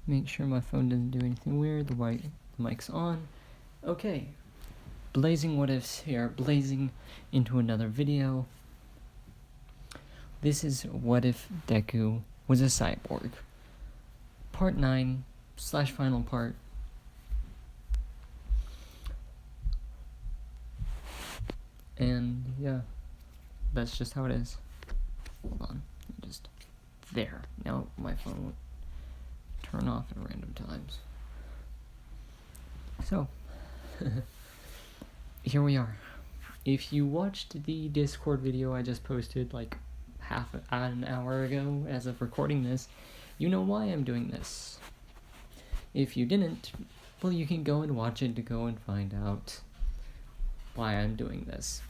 Make sure my phone doesn't do anything weird. The mic's on. Okay. Blazing what ifs here. Blazing into another video. This is what if Deku was a cyborg. Part 9 / final part. And yeah, that's just how it is. Hold on. Just there. Now my phone will turn off at random times. So, here we are. If you watched the Discord video I just posted like half an hour ago as of recording this, you know why I'm doing this. If you didn't, well, you can go and watch it to go and find out why I'm doing this.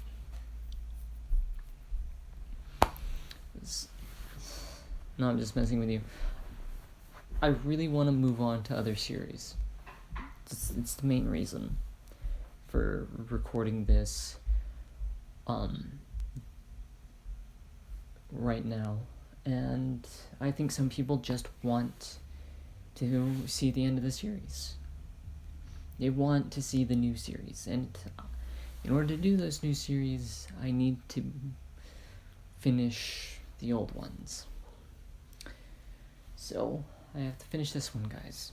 No, I'm just messing with you. I really want to move on to other series. It's the main reason for recording this right now. And I think some people just want to see the end of the series. They want to see the new series. And in order to do those new series, I need to finish the old ones. So, I have to finish this one, guys.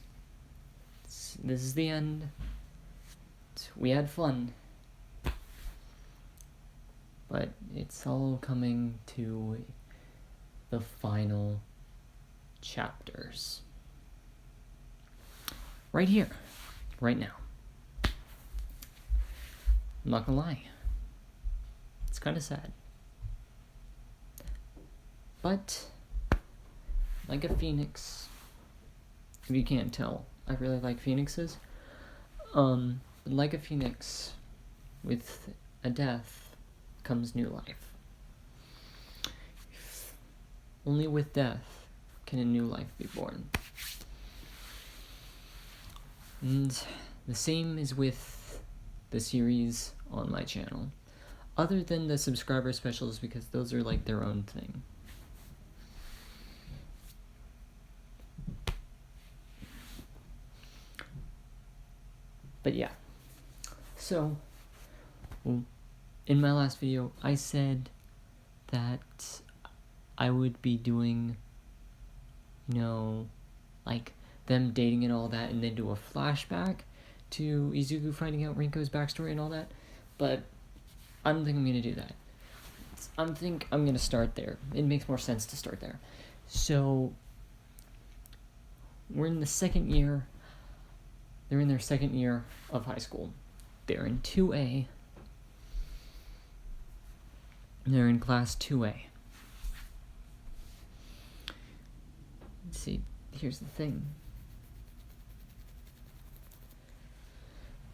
This is the end. We had fun. But it's all coming to the final chapters. Right here. Right now. I'm not gonna lie. It's kind of sad. But, like a phoenix, if you can't tell, I really like phoenixes. Like a phoenix, with a death comes new life. Only with death can a new life be born. And the same is with the series on my channel. Other than the subscriber specials, because those are like their own thing. But yeah, so, in my last video, I said that I would be doing, like, them dating and all that, and then do a flashback to Izuku finding out Rinko's backstory and all that, but I don't think I'm going to do that. I think I'm going to start there. It makes more sense to start there. So, we're in the second year. They're in their second year of high school. They're in 2A. They're in class 2A. Let's see, here's the thing.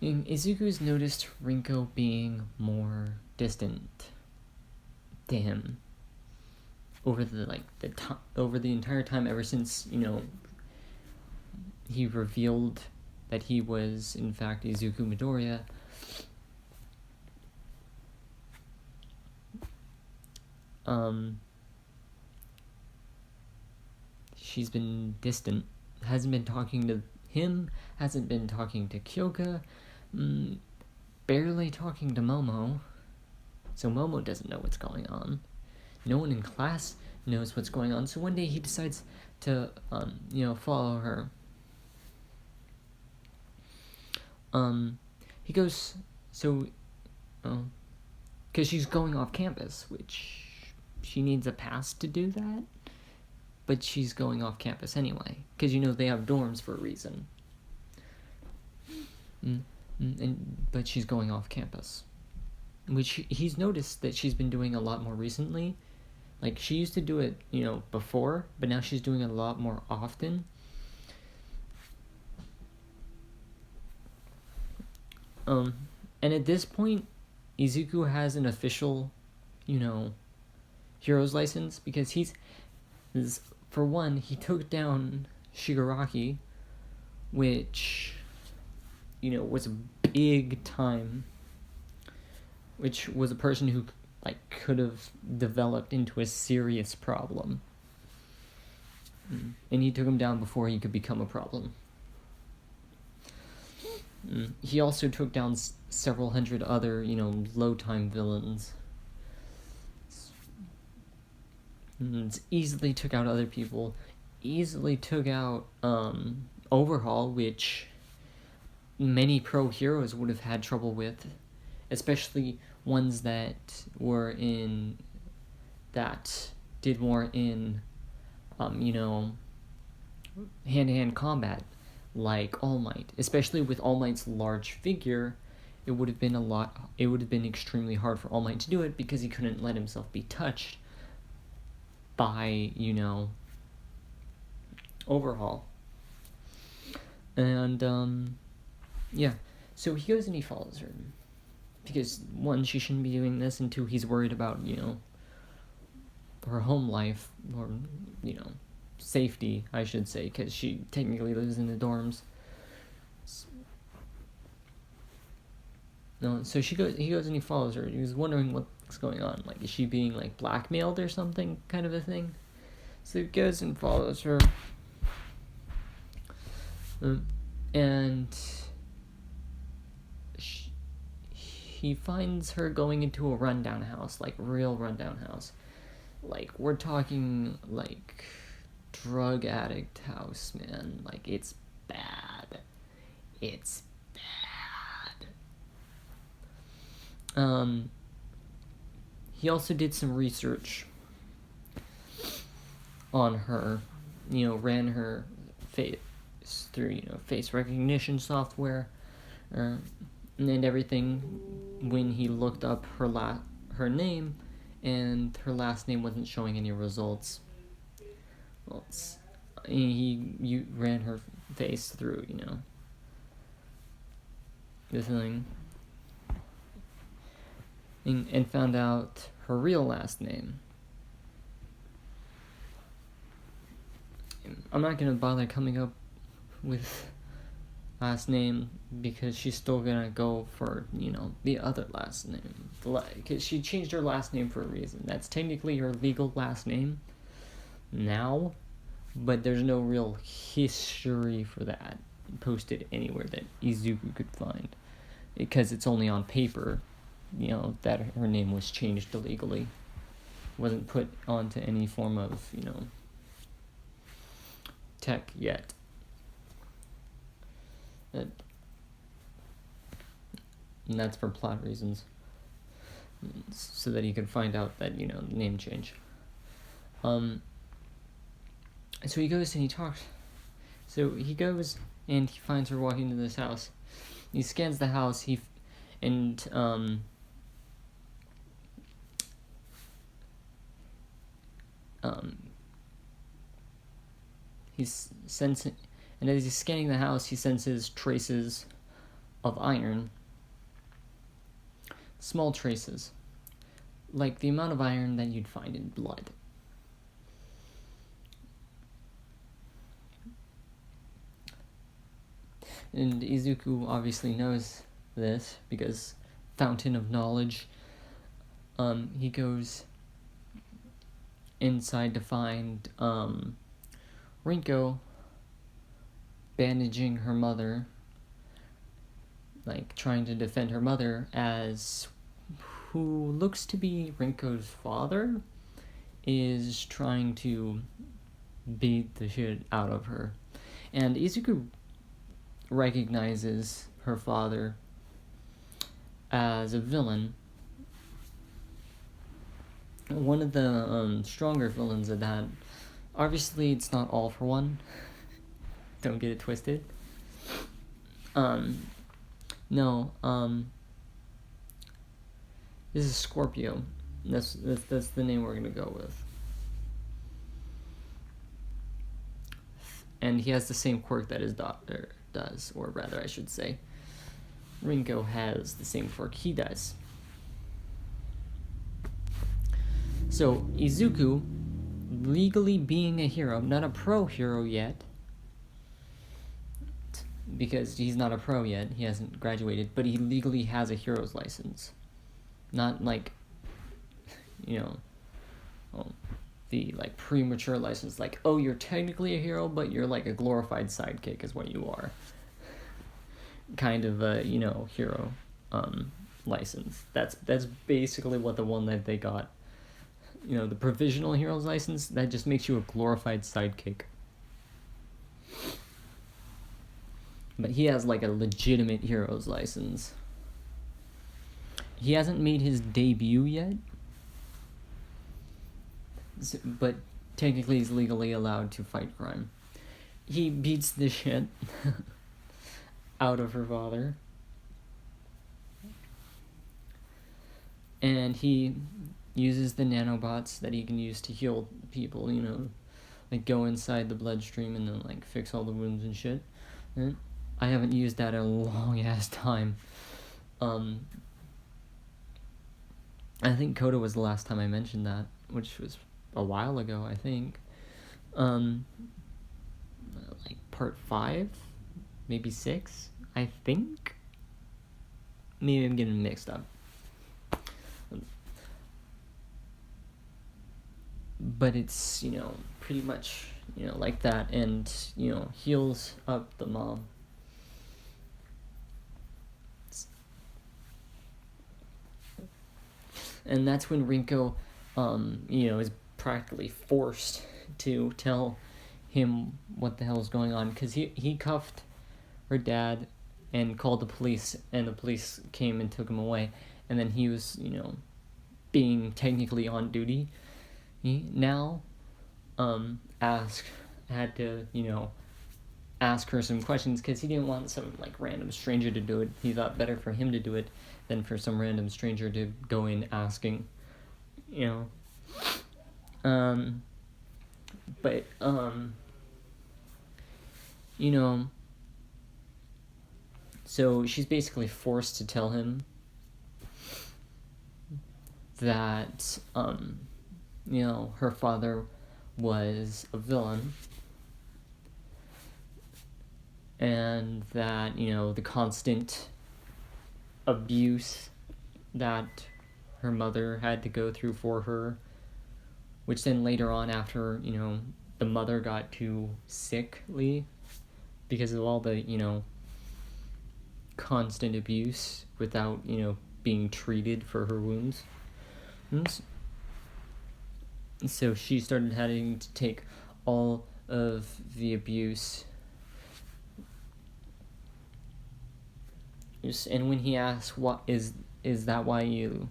Izuku's noticed Rinko being more distant to him over the entire time ever since, he revealed that he was, in fact, Izuku Midoriya. She's been distant, hasn't been talking to him, hasn't been talking to Kyoka, barely talking to Momo, so Momo doesn't know what's going on. No one in class knows what's going on, so one day he decides to, follow her. He goes, because she's going off campus, which she needs a pass to do that, but she's going off campus anyway, because, they have dorms for a reason, but she's going off campus, which he's noticed that she's been doing a lot more recently. Like, she used to do it, before, but now she's doing it a lot more often. And at this point, Izuku has an official, hero's license, because for one, he took down Shigaraki, which, was a big time, which was a person who, could have developed into a serious problem. And he took him down before he could become a problem. He also took down several hundred other, low-time villains. Easily took out other people. Easily took out Overhaul, which many pro heroes would have had trouble with, especially ones that were in that did more in hand-to-hand combat, like All Might. Especially with All Might's large figure, it would have been extremely hard for All Might to do it because he couldn't let himself be touched by Overhaul. And so he goes and he follows her because, one, she shouldn't be doing this, and two, he's worried about her home life, or safety, I should say, because she technically lives in the dorms. So he goes and he follows her. He was wondering what's going on. Like, is she being blackmailed or something, kind of a thing? So he goes and follows her, and he finds her going into a rundown house, real rundown house. We're talking drug addict house, man. It's bad. It's bad. He also did some research on her, ran her face through, face recognition software, and everything. When he looked up her name, and her last name wasn't showing any results. Well, you ran her face through, the thing, and found out her real last name. I'm not gonna bother coming up with last name because she's still gonna go for the other last name. Because she changed her last name for a reason. That's technically her legal last name now, but there's no real history for that posted anywhere that Izuku could find, because it's only on paper, that her name was changed illegally. It wasn't put onto any form of tech yet. And that's for plot reasons, so that he can find out that name change. So he goes and he talks. So he goes and he finds her walking into this house. He scans the house. He sensing, and as he's scanning the house, he senses traces of iron. Small traces, like the amount of iron that you'd find in blood. And Izuku obviously knows this because fountain of knowledge. He goes inside to find Rinko bandaging her mother, trying to defend her mother, as who looks to be Rinko's father is trying to beat the shit out of her. And Izuku recognizes her father as a villain. One of the stronger villains of that. Obviously, it's not all for one. Don't get it twisted. No. This is Scorpio. That's the name we're gonna go with. And he has the same quirk that his daughter does, or rather, I should say, Rinko has the same quirk he does. So Izuku, legally being a hero, not a pro hero yet, because he's not a pro yet, he hasn't graduated, but he legally has a hero's license. Not the like premature license, like, oh, you're technically a hero, but you're like a glorified sidekick is what you are. Kind of a, you know, hero license. That's basically what the one that they got. You know, the provisional hero's license, that just makes you a glorified sidekick. But he has like a legitimate hero's license. He hasn't made his debut yet, but technically he's legally allowed to fight crime. He beats the shit out of her father. And he uses the nanobots that he can use to heal people, you know, like go inside the bloodstream and then like fix all the wounds and shit. And I haven't used that in a long ass time. I think Coda was the last time I mentioned that, which was a while ago, I think. Like part 5, maybe 6, I think. Maybe I'm getting mixed up. But it's, you know, pretty much, you know, like that, and, you know, heals up the mom. And that's when Rinko, you know, is practically forced to tell him what the hell is going on, because he cuffed her dad and called the police, and the police came and took him away, and then he was, you know, being technically on duty. He now had to, you know, ask her some questions, because he didn't want some like random stranger to do it. He thought better for him to do it than for some random stranger to go in asking, you know. But you know, so she's basically forced to tell him that you know, her father was a villain, and that, you know, the constant abuse that her mother had to go through for her, which then later on, after, you know, the mother got too sickly because of all the, you know, constant abuse without, you know, being treated for her wounds. So she started having to take all of the abuse. And when he asked, "What is that why you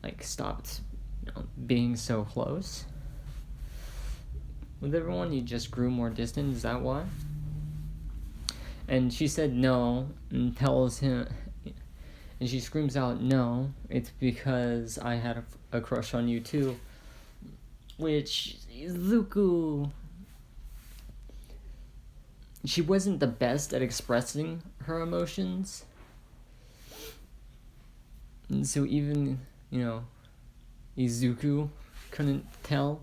like stopped, you know, being so close with everyone? You just grew more distant. Is that why?" And she said no, and tells him, and she screams out, "No, it's because I had a crush on you too." Which, Izuku, she wasn't the best at expressing her emotions. And so even, you know, Izuku couldn't tell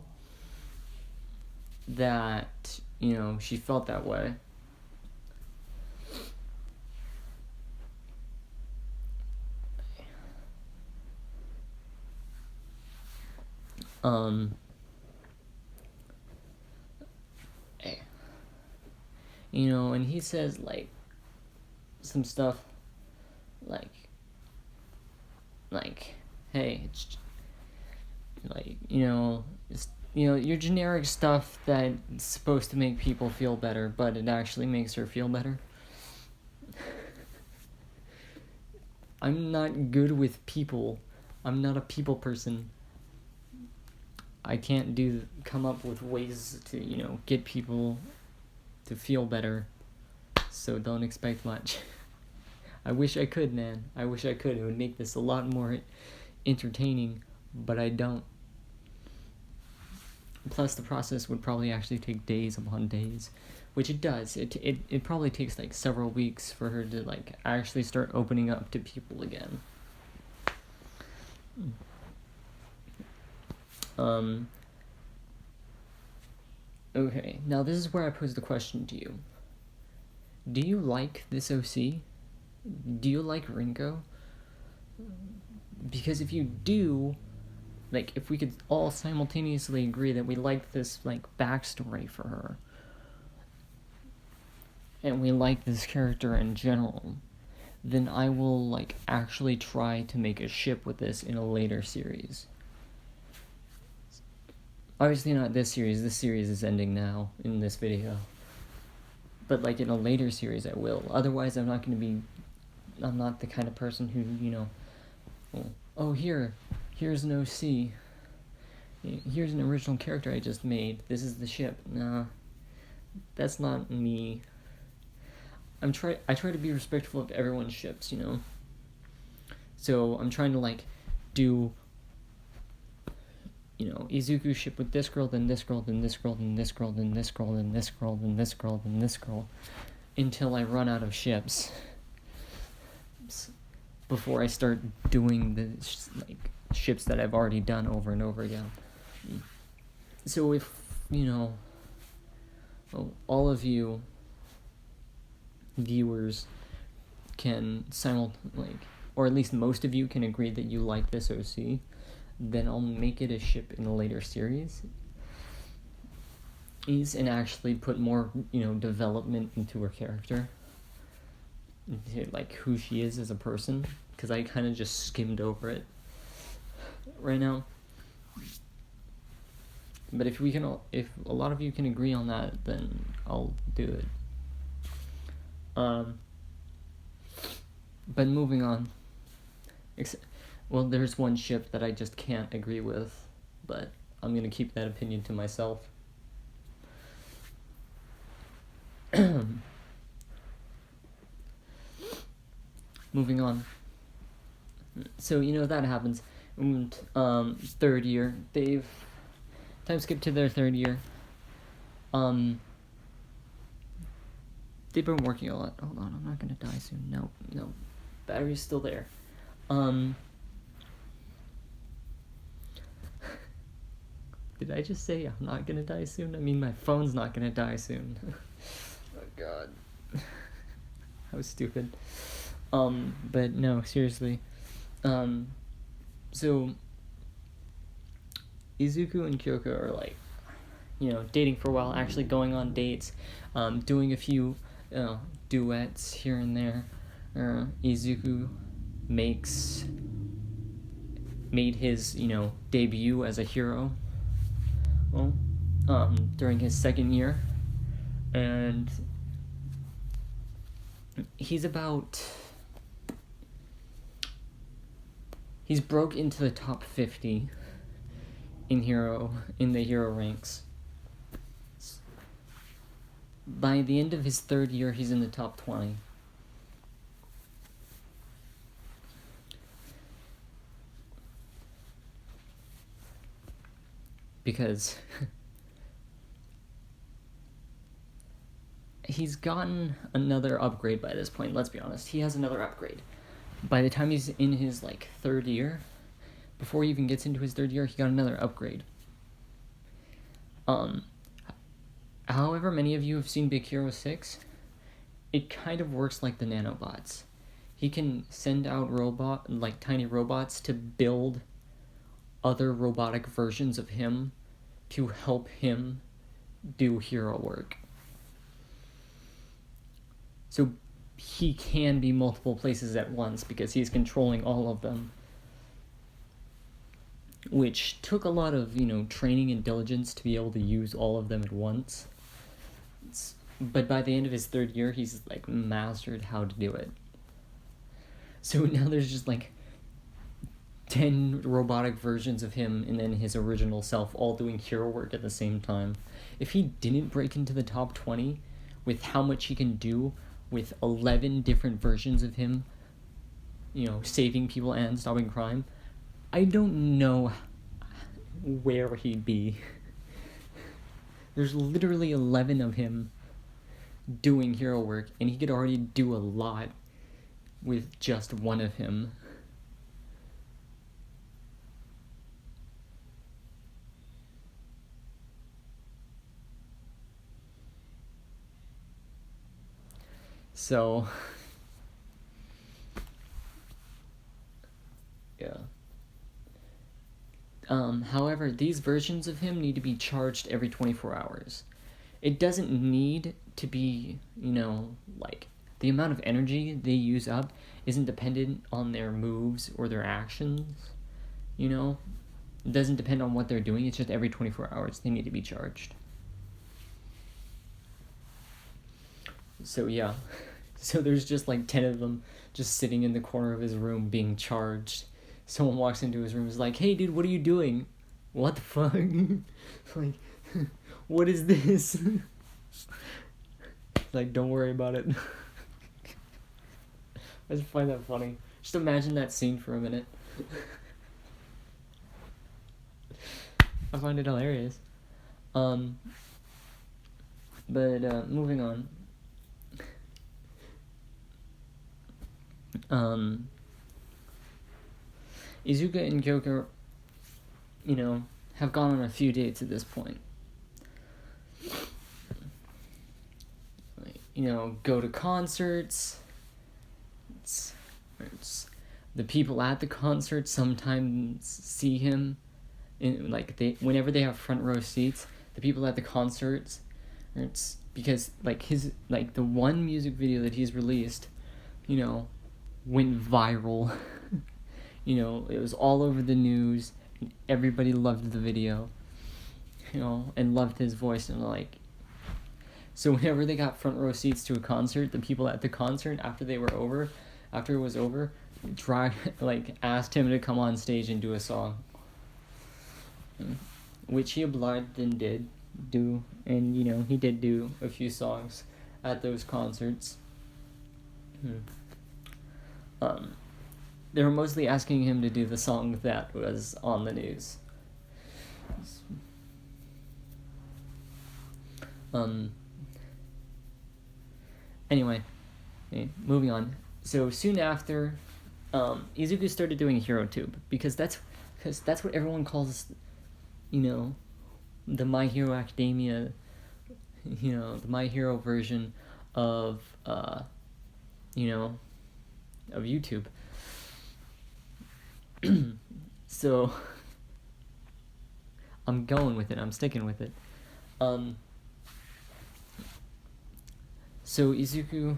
that, you know, she felt that way. You know, and he says, like, some stuff like, hey, it's, like, you know, your generic stuff that's supposed to make people feel better, but it actually makes her feel better. I'm not good with people. I'm not a people person. I can't come up with ways to, you know, get people to feel better, so don't expect much. I wish I could, man. I wish I could. It would make this a lot more entertaining, but I don't. Plus, the process would probably actually take days upon days, which it does. It probably takes like several weeks for her to like actually start opening up to people again. Okay, now this is where I pose the question to you. Do you like this OC? Do you like Rinko? Because if you do, like, if we could all simultaneously agree that we like this, like, backstory for her, and we like this character in general, then I will, like, actually try to make a ship with this in a later series. Obviously not this series is ending now, in this video. But, like, in a later series I will. Otherwise, I'm not the kind of person who, you know, oh, here's an OC. Here's an original character I just made. This is the ship. Nah, that's not me. I try to be respectful of everyone's ships, you know? So, I'm trying to, like, do, you know, Izuku ship with this girl, then this girl, then this girl, then this girl, then this girl, then this girl, then this girl, then this girl, until I run out of ships. Before I start doing the, like, ships that I've already done over and over again. So if, you know, all of you viewers can or at least most of you can agree that you like this OC, then I'll make it a ship in a later series. And actually put more, you know, development into her character. Into, like, who she is as a person. Because I kind of just skimmed over it right now. But if a lot of you can agree on that, then I'll do it. But moving on. Well, there's one ship that I just can't agree with, but I'm gonna keep that opinion to myself. Moving on. So, you know, that happens. And, third year. Time skip to their third year. They've been working a lot. Hold on, I'm not gonna die soon. No. Battery's still there. Did I just say I'm not gonna die soon? I mean, my phone's not gonna die soon. Oh god. How stupid. But no, seriously. So Izuku and Kyoka are, like, you know, dating for a while, actually going on dates, doing a few duets here and there. Izuku made his, you know, debut as a hero, during his second year, and he's broke into the top 50 in the hero ranks. By the end of his third year, he's in the top 20. Because he's gotten another upgrade by this point, let's be honest. He has another upgrade. By the time he's in his, like, third year, before he even gets into his third year, he got another upgrade. However many of you have seen Big Hero 6, it kind of works like the nanobots. He can send out tiny robots to build other robotic versions of him to help him do hero work. So he can be multiple places at once because he's controlling all of them. Which took a lot of, you know, training and diligence to be able to use all of them at once. But by the end of his third year, he's, like, mastered how to do it. So now there's just, like, 10 robotic versions of him and then his original self all doing hero work at the same time. If he didn't break into the top 20 with how much he can do with 11 different versions of him, you know, saving people and stopping crime, I don't know where he'd be. There's literally 11 of him doing hero work, and he could already do a lot with just one of him. So, yeah. However, these versions of him need to be charged every 24 hours. It doesn't need to be, like, the amount of energy they use up isn't dependent on their moves or their actions, It doesn't depend on what they're doing, it's just every 24 hours they need to be charged. So yeah, so there's just like 10 of them just sitting in the corner of his room being charged. Someone walks into his room and is like, "Hey dude, what are you doing?" "What the fuck?" Like, "What is this?" Like, "Don't worry about it." I just find that funny. Just imagine that scene for a minute. I find it hilarious. But moving on. Izuku and Kyoka, have gone on a few dates at this point. Go to concerts. The people at the concert sometimes see him, whenever they have front row seats. The people at the concerts, it's because the one music video that he's released, went viral. It was all over the news. Everybody loved the video, and loved his voice, and so whenever they got front row seats to a concert, the people at the concert, after it was over, asked him to come on stage and do a song, which he obliged and did do, and he did do a few songs at those concerts. They were mostly asking him to do the song that was on the news. Anyway, moving on. So soon after, Izuku started doing HeroTube, because that's what everyone calls, the My Hero Academia, the My Hero version of, of YouTube. So I'm going with it. I'm sticking with it. So Izuku,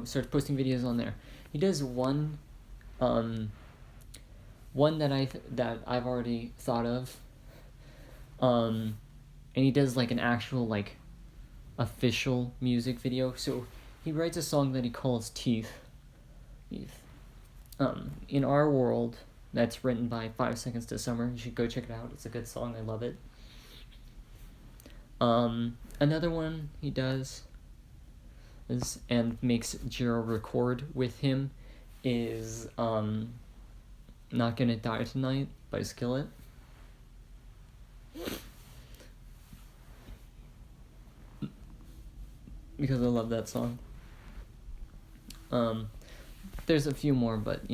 starts posting videos on there. He does one that I've already thought of. And he does an actual official music video. So he writes a song that he calls Teeth. In Our World, that's written by 5 Seconds to Summer. You should go check it out. It's a good song. I love it. Another one he does and makes Jiro record with him is Not Gonna Die Tonight by Skillet. Because I love that song. There's a few more, but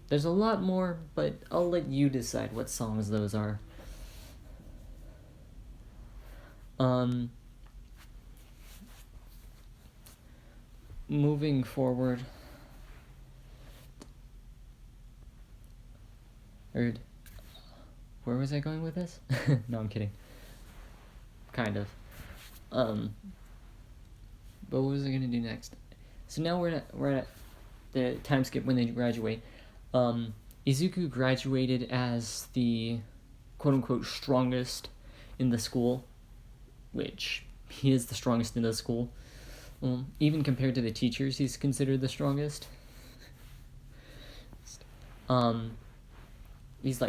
there's a lot more, but I'll let you decide what songs those are. Moving forward, where was I going with this? No, I'm kidding. Kind of. But what was I gonna do next? So now we're at the time skip when they graduate. Izuku graduated as the quote-unquote strongest in the school, which he is the strongest in the school. Even compared to the teachers, he's considered the strongest. He's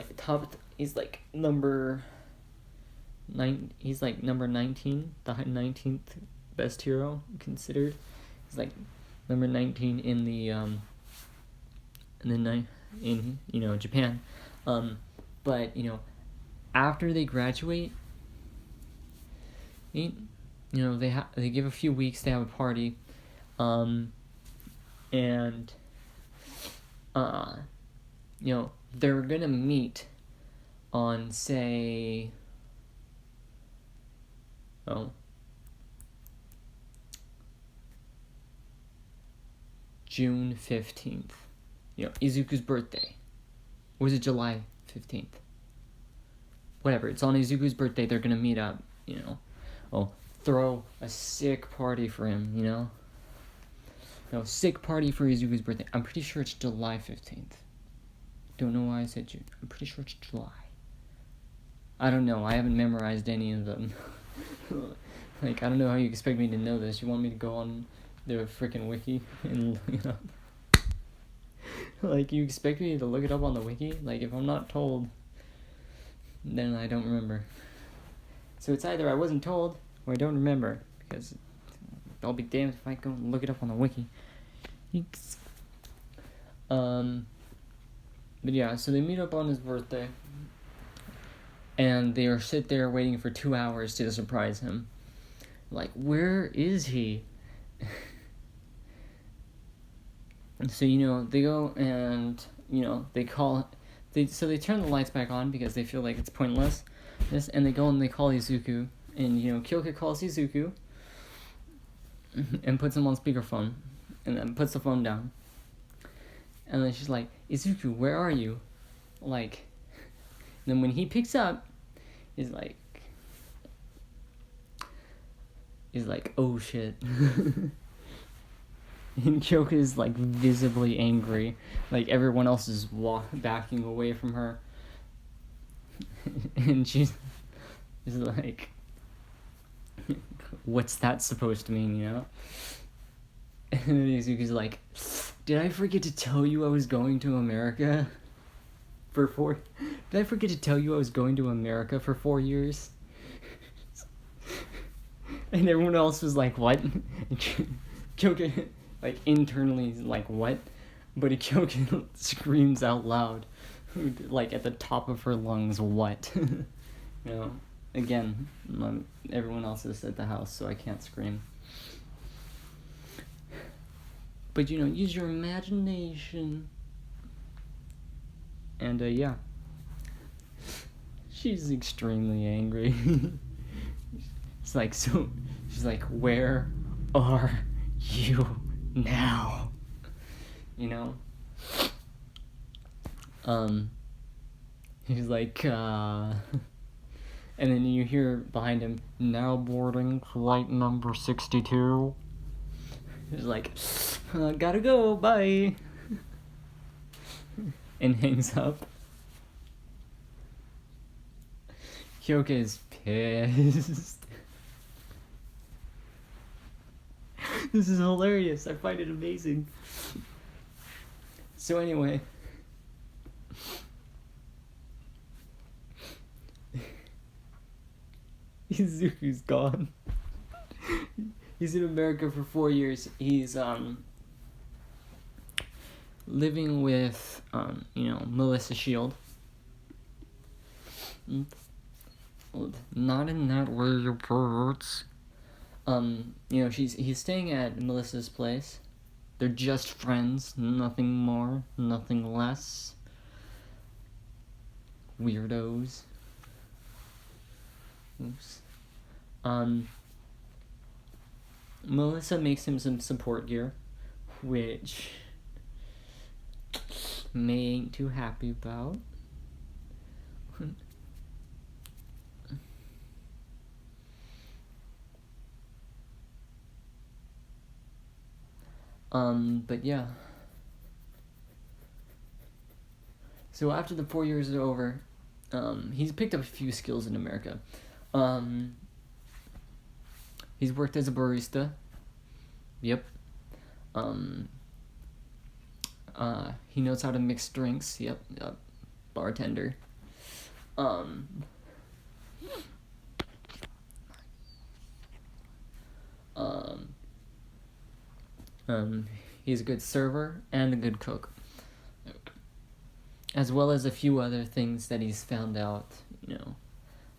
number 9. He's number 19, the 19th best hero considered. He's number 19 in the Japan. But after they graduate, they give a few weeks to have a party, and they're gonna meet on, say, June 15th, Izuku's birthday. Or was it July 15th? Whatever, it's on Izuku's birthday, they're gonna meet up, you know. Oh, throw a sick party for him, you know? No, sick party for Izuku's birthday. I'm pretty sure it's July 15th. Don't know why I said June. I'm pretty sure it's July. I don't know, I haven't memorized any of them. Like, I don't know how you expect me to know this. You want me to go on the freaking wiki and look it up? Like, you expect me to look it up on the wiki? Like, if I'm not told, then I don't remember. So it's either I wasn't told, or I don't remember, because I'll be damned if I go and look it up on the wiki. But yeah, so they meet up on his birthday, and they are sit there waiting for 2 hours to surprise him. Like, where is he? So, you know, they go and, you know, they turn the lights back on because they feel like it's pointless. And they go and they call Izuku. And, you know, Kyoka calls Izuku and puts him on speakerphone. And then puts the phone down. And then she's like, Izuku, where are you? Like, then when he picks up, he's like, oh shit. And Kyoka is like visibly angry. Like everyone else is backing away from her. And she's like, what's that supposed to mean, you know? And then Izuku's like, did I forget to tell you I was going to America for 4 Did I forget to tell you I was going to America for 4 years? And everyone else was like, what? Kyoka, like, internally, like, what? But Kyoka screams out loud, like, at the top of her lungs, what? You know, again, everyone else is at the house, so I can't scream. But, you know, use your imagination. And, yeah. She's extremely angry. It's like, so, she's like, where are you now? You know? He's like, and then you hear behind him, now boarding flight number 62. He's like, gotta go, bye. And hangs up. Kyoka is pissed. This is hilarious. I find it amazing. So anyway. Izuku's gone. He's in America for 4 years. He's living with you know, Melissa Shield. Not in that way, birds. You know, he's staying at Melissa's place. They're just friends, nothing more, nothing less. Weirdos. Oops. Melissa makes him some support gear, which May ain't too happy about. But yeah. So after the 4 years is over, he's picked up a few skills in America. He's worked as a barista. Yep. He knows how to mix drinks. Yep. Bartender. He's a good server and a good cook, as well as a few other things that he's found out, you know,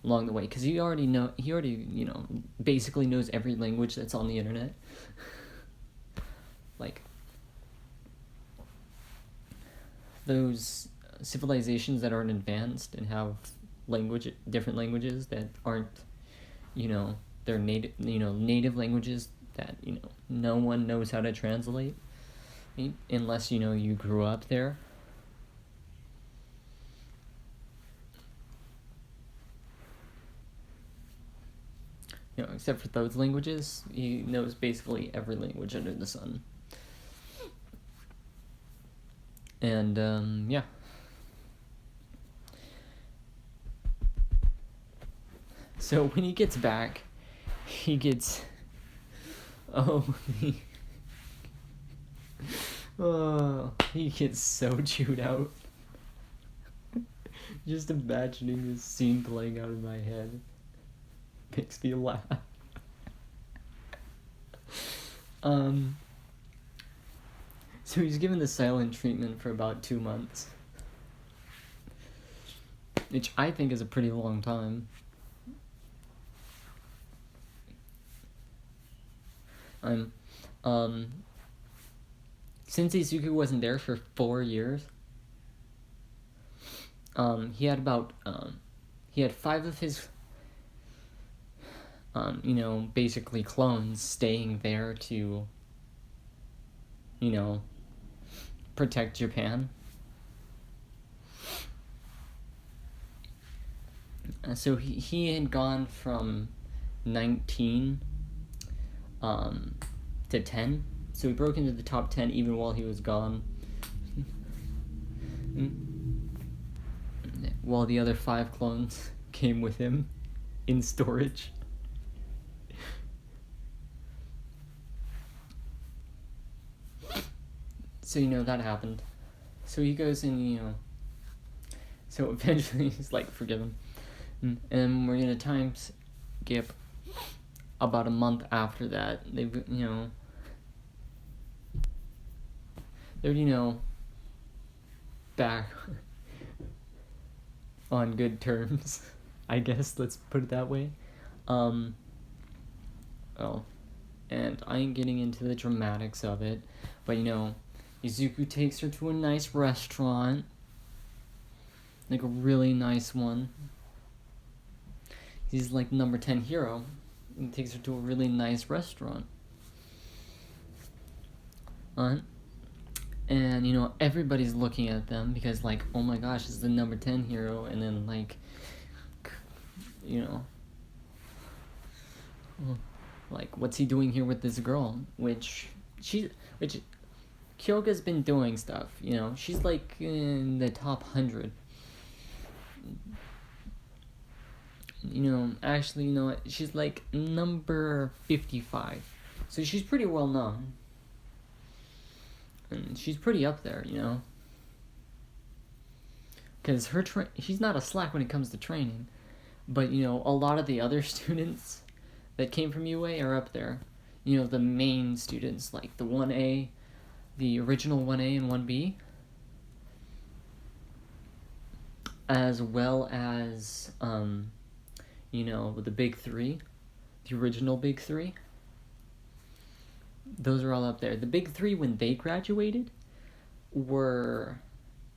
along the way. Because he already, you know, basically knows every language that's on the internet. Like, those civilizations that aren't advanced and have different languages that aren't, you know, their native languages that, you know, no one knows how to translate unless, you know, you grew up there. except for those languages, he knows basically every language under the sun. And, yeah. So when he gets back, he gets... he gets so chewed out. Just imagining this scene playing out in my head makes me laugh. So he's given the silent treatment for about 2 months, which I think is a pretty long time. Since Izuku wasn't there for 4 years, he had 5 of his, basically clones staying there to, protect Japan. So he had gone from 19 to 10. So he broke into the top 10 even while he was gone. While the other 5 clones came with him in storage. So, that happened. So he goes and, so eventually he's like, forgive him. And we're in a time skip about a month after that. They're, back on good terms, I guess, let's put it that way. And I ain't getting into the dramatics of it, but, Izuku takes her to a nice restaurant, like a really nice one. He's like number 10 hero, and takes her to a really nice restaurant. And, everybody's looking at them because, like, oh my gosh, it's the number 10 hero, and then, like, like, what's he doing here with this girl? Which Kyoka's been doing stuff, she's, like, in the top 100. Actually, she's, like, number 55. So she's pretty well known. And she's pretty up there, because she's not a slack when it comes to training. But, a lot of the other students that came from UA are up there. The main students, like the 1A, the original 1A and 1B, as well as, the big 3, the original big 3. Those are all up there. The big 3, when they graduated, were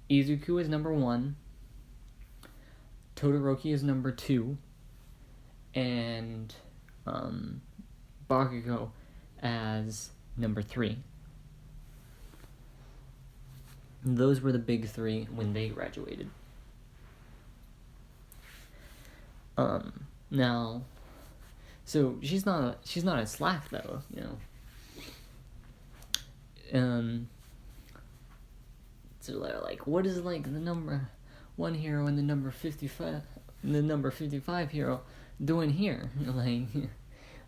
Izuku as number 1, Todoroki is number 2, and Bakugo as number 3. Those were the big 3 when they graduated. Now, so she's not a slack though, So they're like, what is, like, the number 1 hero and the number 55 hero doing here?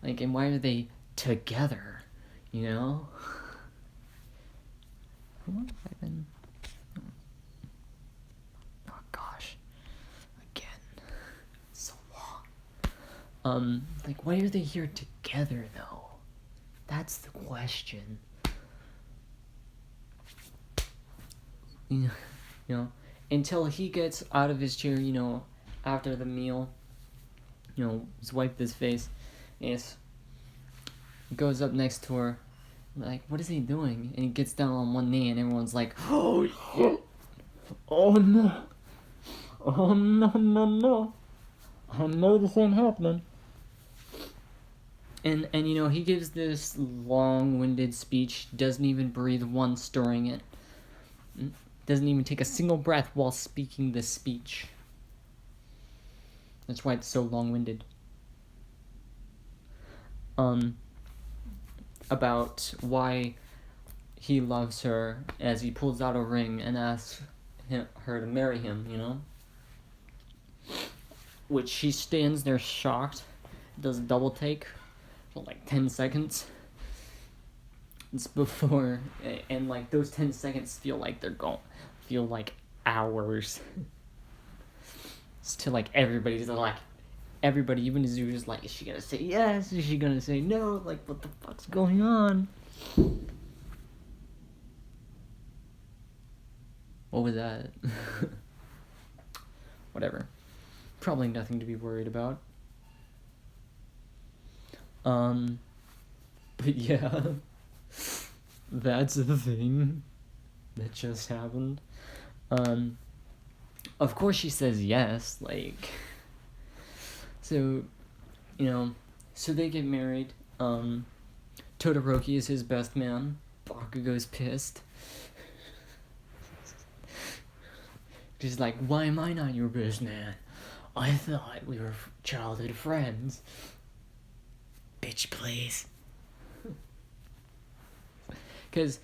Like, and why are they together? How long have I been? Oh gosh, again, so long. Like, why are they here together though? That's the question. Until he gets out of his chair, after the meal, he's wiped his face, and goes up next to her, like, what is he doing? And he gets down on one knee, and everyone's like, oh shit, oh no, oh no, I know this ain't happening. And he gives this long-winded speech, doesn't even breathe once during it. Doesn't even take a single breath while speaking this speech. That's why it's so long-winded. about why he loves her as he pulls out a ring and asks her to marry him, you know? Which she stands there shocked, does a double take for like 10 seconds. It's before, and like those 10 seconds feel like hours. It's to like everybody, even Izuku's like, is she gonna say yes? Is she gonna say no? Like, what the fuck's going on? What was that? Whatever. Probably nothing to be worried about. But yeah, that's the thing that just happened. Of course she says yes, like, so, you know, so they get married. Todoroki is his best man. Bakugo's pissed. She's like, why am I not your best man? I thought we were childhood friends. Bitch, please. Because,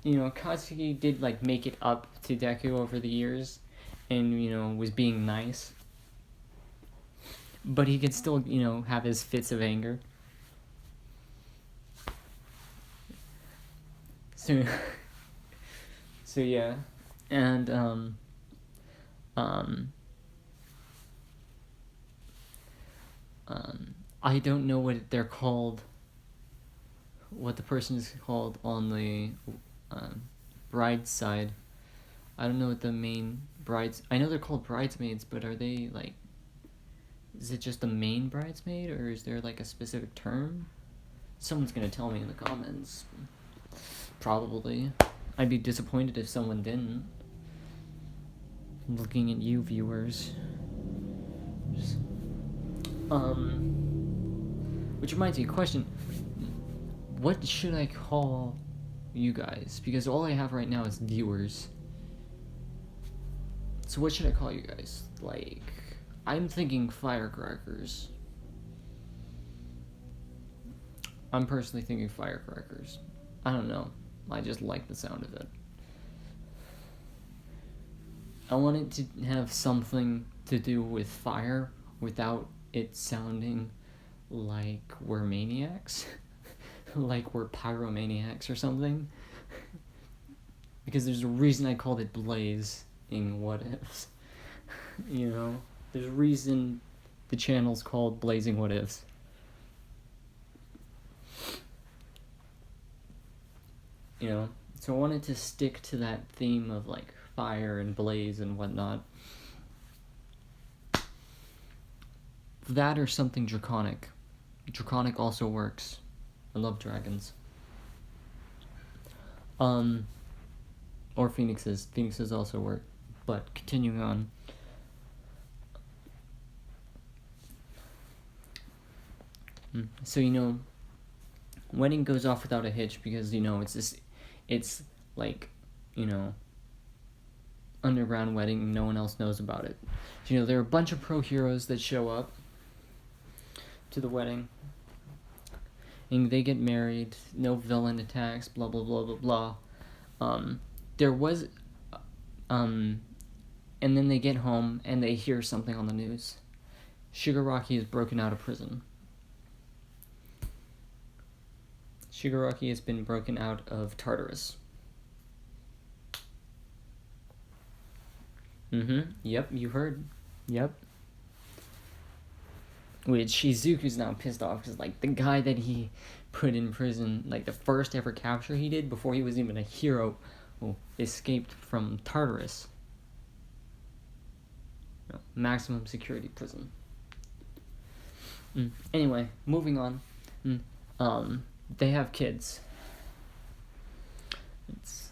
you know, Katsuki did, like, make it up to Deku over the years, and, you know, was being nice. But he could still, you know, have his fits of anger. So, so yeah, and, I don't know what they're called, what the person is called on the bride's side. I don't know what the main brides, I know they're called bridesmaids, but are they like, is it just the main bridesmaid, or is there like a specific term? Someone's gonna tell me in the comments. Probably. I'd be disappointed if someone didn't. I'm looking at you, viewers. Which reminds me, question. What should I call you guys? Because all I have right now is viewers. So what should I call you guys? Like, I'm thinking firecrackers. I'm personally thinking firecrackers. I don't know. I just like the sound of it. I want it to have something to do with fire without it sounding like we're maniacs. Like we're pyromaniacs or something. Because there's a reason I called it Blazing What Ifs. You know? There's a reason the channel's called Blazing What Ifs. You know? So I wanted to stick to that theme of like fire and blaze and whatnot. That or something draconic. Draconic also works. I love dragons. Or phoenixes. Phoenixes also work. But continuing on. So, you know, wedding goes off without a hitch because, you know, it's like, you know, underground wedding, no one else knows about it. So, you know, there are a bunch of pro heroes that show up to the wedding, and they get married, no villain attacks, blah blah blah blah blah. There was and then they get home and they hear something on the news. Shigaraki is broken out of prison. Shigaraki has been broken out of Tartarus. Yep, you heard. Yep. Which Izuku's now pissed off because, like, the guy that he put in prison, like, the first ever capture he did before he was even a hero, escaped from Tartarus. No, maximum security prison. Anyway, moving on. They have kids. It's,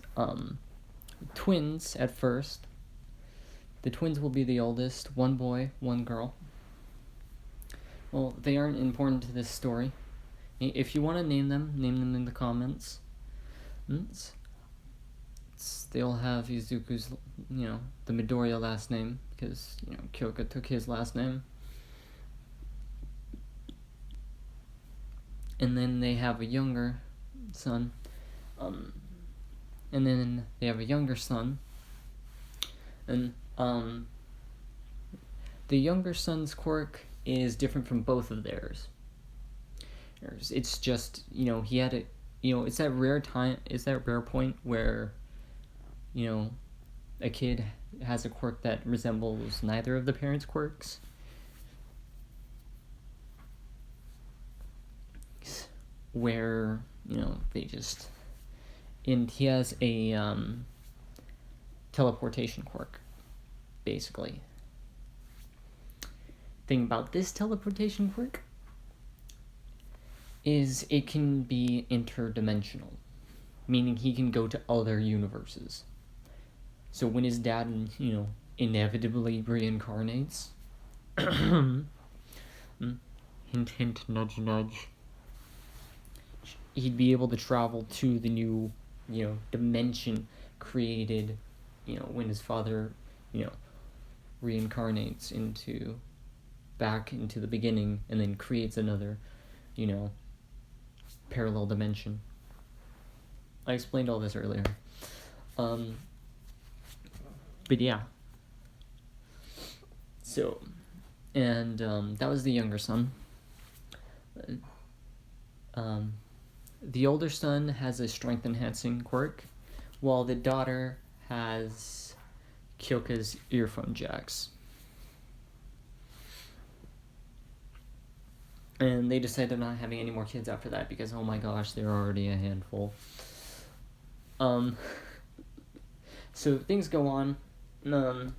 twins at first. The twins will be the oldest, one boy, one girl. Well, they aren't important to this story. If you want to name them in the comments. They'll have Izuku's, you know, the Midoriya last name, because, you know, Kyoka took his last name. and then they have a younger son, and then they have a younger son, and the younger son's quirk is different from both of theirs. It's just, he had a, it's that rare point where, a kid has a quirk that resembles neither of the parents' quirks. Where, they just, and he has a teleportation quirk, basically. Thing about this teleportation quirk is it can be interdimensional, meaning he can go to other universes. So when his dad, inevitably reincarnates, hint, hint, nudge, nudge, he'd be able to travel to the new, dimension created, when his father, reincarnates back into the beginning and then creates another, parallel dimension. I explained all this earlier. But yeah. So, and that was the younger son. The older son has a strength enhancing quirk, while the daughter has Kyoka's earphone jacks. And they decide they're not having any more kids after that because, oh my gosh, they're already a handful. So things go on. The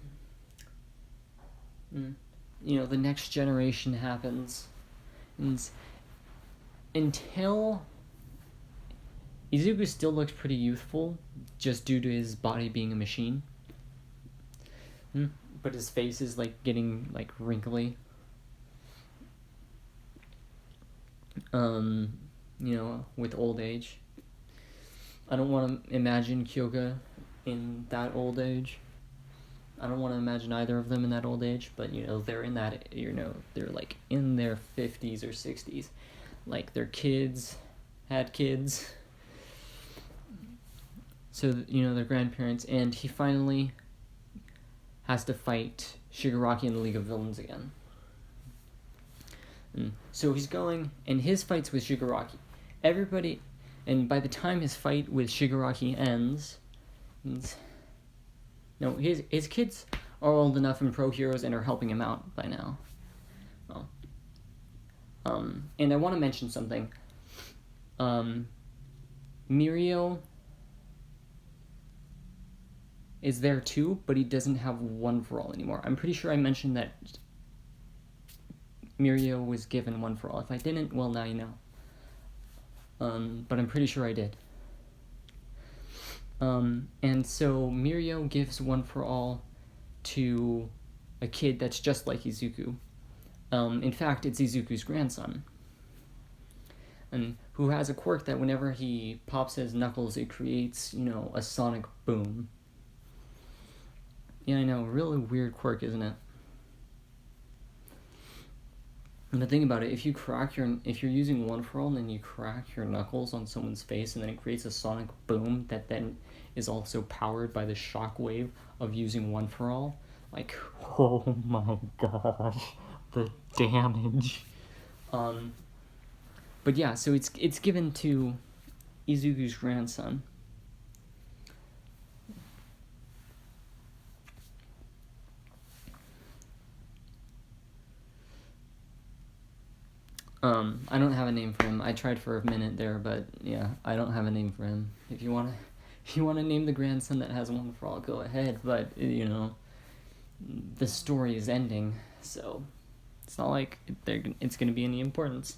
next generation happens. And until Izuku still looks pretty youthful, just due to his body being a machine. But his face is, getting, wrinkly. With old age. I don't want to imagine Kyoka in that old age. I don't want to imagine either of them in that old age, but, they're in that, they're, in their 50s or 60s. Their kids had kids. So, their grandparents, and he finally has to fight Shigaraki in the League of Villains again. So he's going, and his fight's with Shigaraki. Everybody, and by the time his fight with Shigaraki ends, his kids are old enough and pro heroes and are helping him out by now. And I want to mention something. Mirio is there too, but he doesn't have One for All anymore. I'm pretty sure I mentioned that Mirio was given One for All. If I didn't, well, now you know. But I'm pretty sure I did. And so Mirio gives One for All to a kid that's just like Izuku. In fact, it's Izuku's grandson. And who has a quirk that whenever he pops his knuckles, it creates, a sonic boom. Yeah, I know, really weird quirk, isn't it? And the thing about it, if you're using One for All and then you crack your knuckles on someone's face and then it creates a sonic boom that then is also powered by the shockwave of using One for All, oh my gosh, the damage. But yeah, so it's given to Izuku's grandson. I don't have a name for him. I tried for a minute there, but yeah, I don't have a name for him. If you wanna name the grandson that has One for All, go ahead. But the story is ending, so it's not like it's gonna be any importance.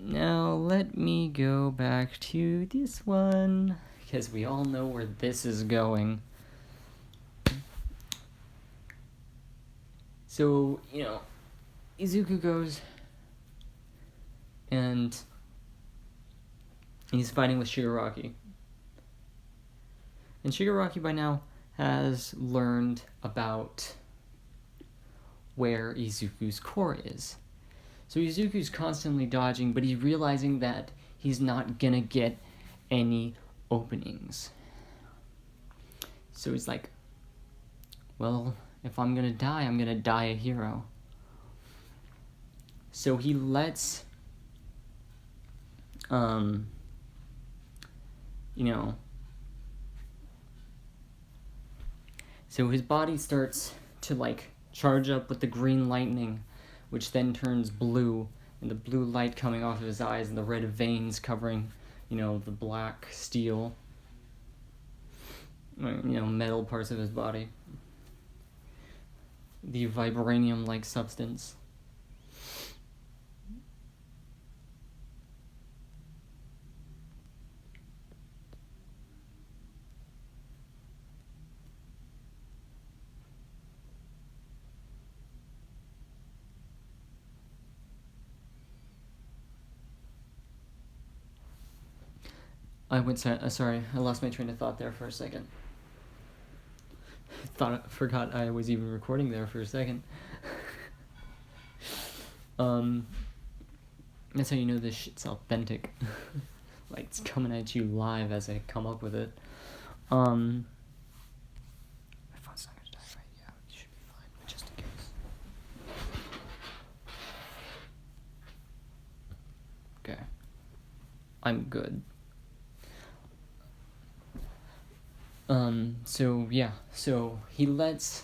Now let me go back to this one because we all know where this is going. So Izuku goes. And he's fighting with Shigaraki. And Shigaraki by now has learned about where Izuku's core is. So Izuku's constantly dodging, but he's realizing that he's not gonna get any openings. So he's like, well, if I'm gonna die a hero. So he lets, so his body starts to, like, charge up with the green lightning, which then turns blue, and the blue light coming off of his eyes, and the red veins covering, the black steel, metal parts of his body. The vibranium-like substance. Sorry, I lost my train of thought there for a second. Forgot I was even recording there for a second. That's how you know this shit's authentic. Like, it's coming at you live as I come up with it. My phone's not gonna die, right? Yeah, it should be fine, but just in case. Okay. I'm good. So he lets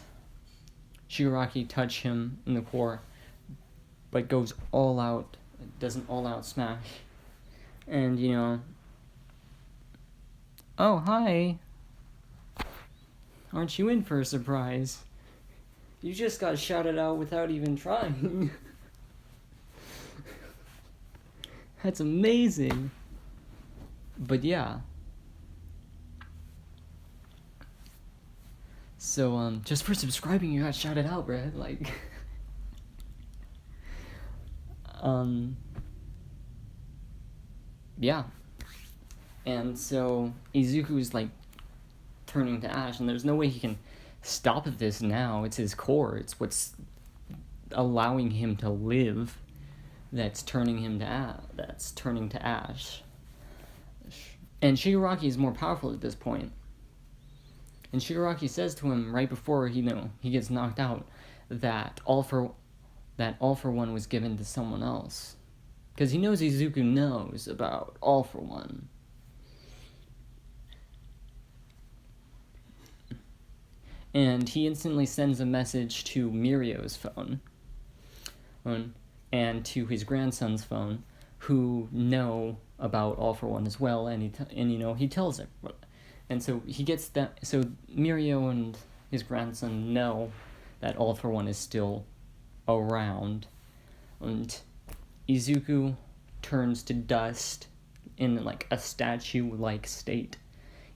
Shigaraki touch him in the core, but goes all out, does an all-out smash. And, oh, hi! Aren't you in for a surprise? You just got shouted out without even trying. That's amazing. But yeah. So, just for subscribing, you got shouted out, bruh. Like, yeah. And so, Izuku's, like, turning to ash, and there's no way he can stop this now. It's his core. It's what's allowing him to live that's turning him to ash. And Shigaraki is more powerful at this point. And Shigaraki says to him right before he gets knocked out that all for one was given to someone else, because he knows Izuku knows about all for one. And he instantly sends a message to Mirio's phone, and to his grandson's phone, who know about all for one as well. And he tells him. And so he gets that. So Mirio and his grandson know that All for One is still around, and Izuku turns to dust in, like, a statue-like state.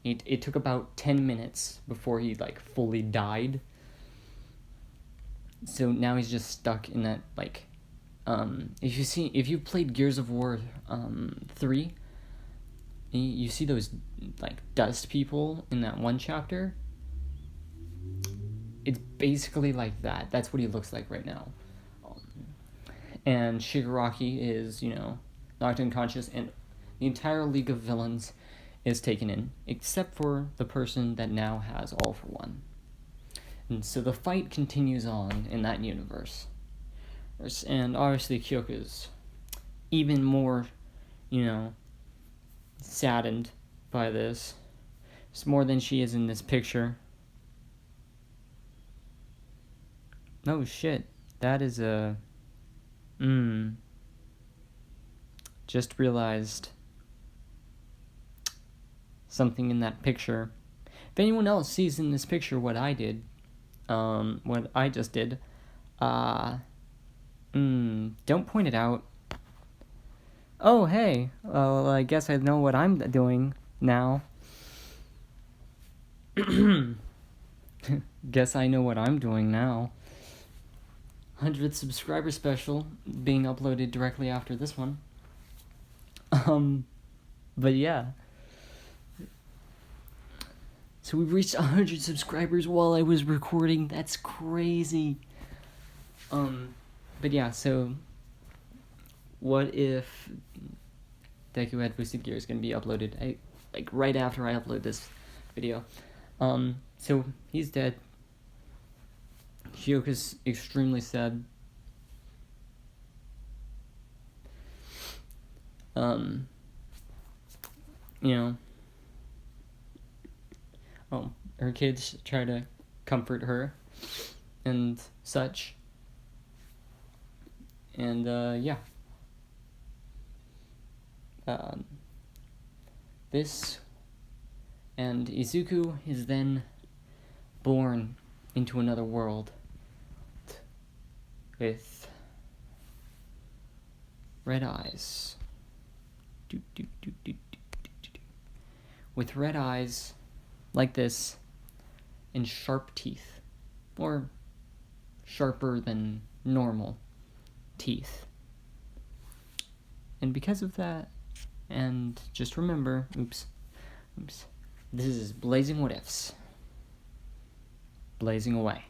It took about 10 minutes before he, like, fully died. So now he's just stuck in that, like, if you played Gears of War 3. You see those, like, dust people in that one chapter? It's basically like that. That's what he looks like right now. And Shigaraki is, knocked unconscious, and the entire League of Villains is taken in, except for the person that now has All for One. And so the fight continues on in that universe. And obviously Kyoka's even more, saddened by this. It's more than she is in this picture. Oh shit, that is a... Just realized something in that picture. If anyone else sees in this picture what I did, what I just did, don't point it out. Oh, hey, well, I guess I know what I'm doing now. Guess I know what I'm doing now. 100th subscriber special being uploaded directly after this one. But yeah. So we've reached 100 subscribers while I was recording. That's crazy. But yeah, so what if Deku had Boosted Gear is going to be uploaded like right after I upload this video. So he's dead. Kyoka's extremely sad. You know, her kids try to comfort her and such. And, yeah. This and Izuku is then born into another world with red eyes. With red eyes like this and sharp teeth, or sharper than normal teeth. And because of that, and just remember, oops, this is Blazing What Ifs. Blazing away.